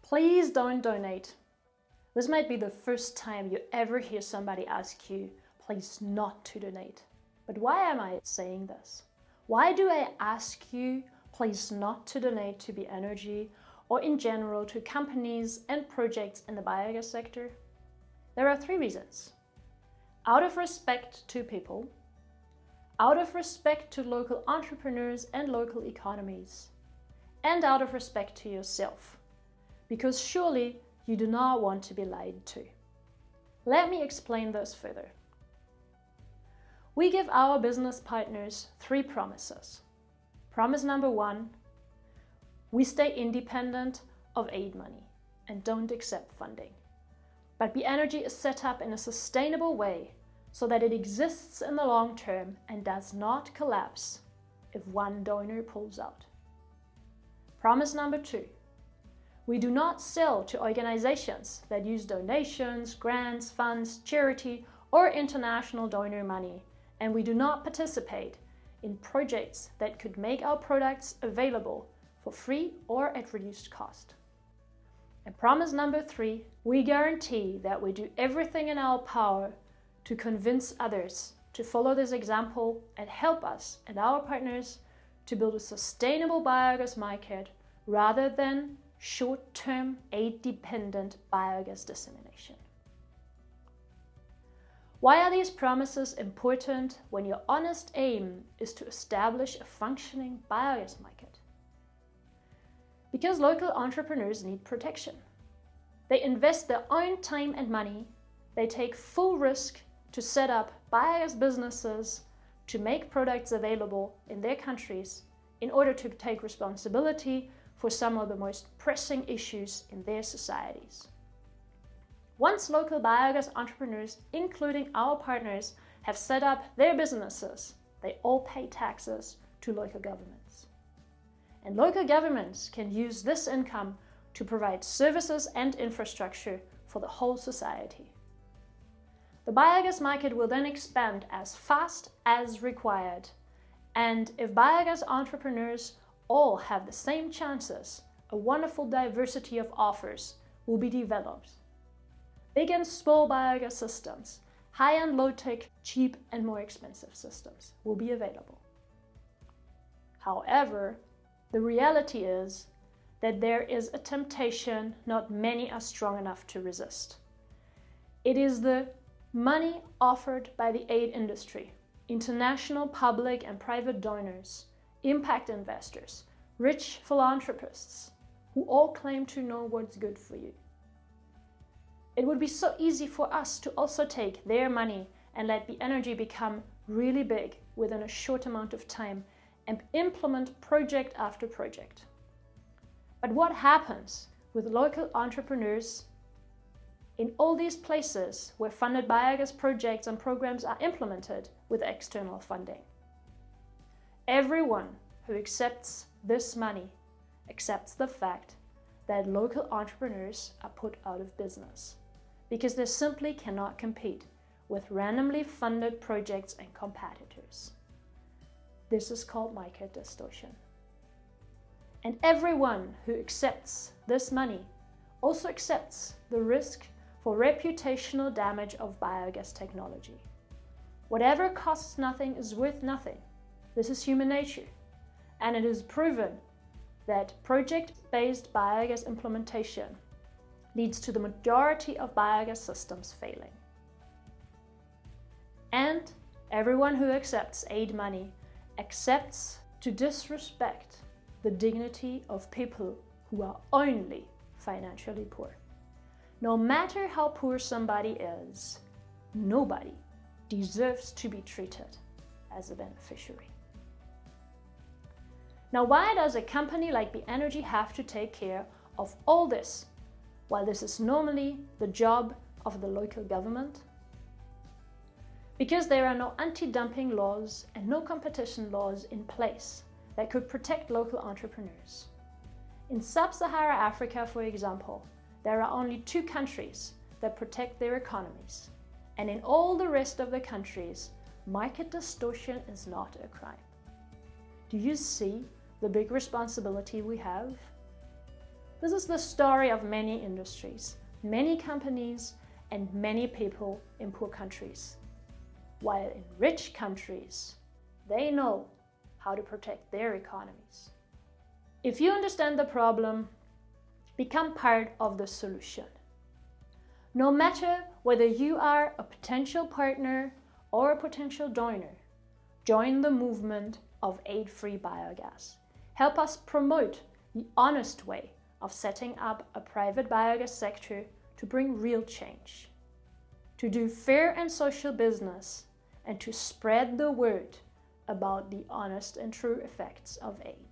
Please don't donate. This might be the first time you ever hear somebody ask you, please not to donate. But why am I saying this? Why do I ask you, please not to donate to B-Energy or in general to companies and projects in the biogas sector? There are 3 reasons. Out of respect to people, out of respect to local entrepreneurs and local economies, and out of respect to yourself, because surely you do not want to be lied to. Let me explain this further. We give our business partners 3 promises. Promise number 1, we stay independent of aid money and don't accept funding. But B-Energy is set up in a sustainable way so that it exists in the long term and does not collapse if one donor pulls out. Promise number 2, we do not sell to organizations that use donations, grants, funds, charity, or international donor money, and we do not participate in projects that could make our products available for free or at reduced cost. And promise number 3, we guarantee that we do everything in our power to convince others to follow this example and help us and our partners to build a sustainable biogas market rather than short-term aid-dependent biogas dissemination. Why are these promises important when your honest aim is to establish a functioning biogas market? Because local entrepreneurs need protection. They invest their own time and money, they take full risk to set up biogas businesses to make products available in their countries in order to take responsibility for some of the most pressing issues in their societies. Once local biogas entrepreneurs, including our partners, have set up their businesses, they all pay taxes to local governments. And local governments can use this income to provide services and infrastructure for the whole society. The biogas market will then expand as fast as required, and if biogas entrepreneurs all have the same chances, a wonderful diversity of offers will be developed. Big and small biogas systems, high and low-tech, cheap and more expensive systems will be available. However, the reality is that there is a temptation not many are strong enough to resist. It is the money offered by the aid industry, international public and private donors, impact investors, rich philanthropists, who all claim to know what's good for you. It would be so easy for us to also take their money and let B-Energy become really big within a short amount of time and implement project after project. But what happens with local entrepreneurs in all these places where funded biogas projects and programs are implemented with external funding? Everyone who accepts this money accepts the fact that local entrepreneurs are put out of business because they simply cannot compete with randomly funded projects and competitors. This is called market distortion. And everyone who accepts this money also accepts the risk for reputational damage of biogas technology. Whatever costs nothing is worth nothing. This is human nature, and it is proven that project-based biogas implementation leads to the majority of biogas systems failing. And everyone who accepts aid money accepts to disrespect the dignity of people who are only financially poor. No matter how poor somebody is, nobody deserves to be treated as a beneficiary. Now, why does a company like B-Energy have to take care of all this, while this is normally the job of the local government? Because there are no anti-dumping laws and no competition laws in place that could protect local entrepreneurs. In sub-Saharan Africa, for example, there are only 2 countries that protect their economies, and in all the rest of the countries, market distortion is not a crime. Do you see the big responsibility we have? This is the story of many industries, many companies, and many people in poor countries. While in rich countries, they know how to protect their economies. If you understand the problem, become part of the solution. No matter whether you are a potential partner or a potential donor, join the movement of aid-free biogas. Help us promote the honest way of setting up a private biogas sector to bring real change, to do fair and social business, and to spread the word about the honest and true effects of aid.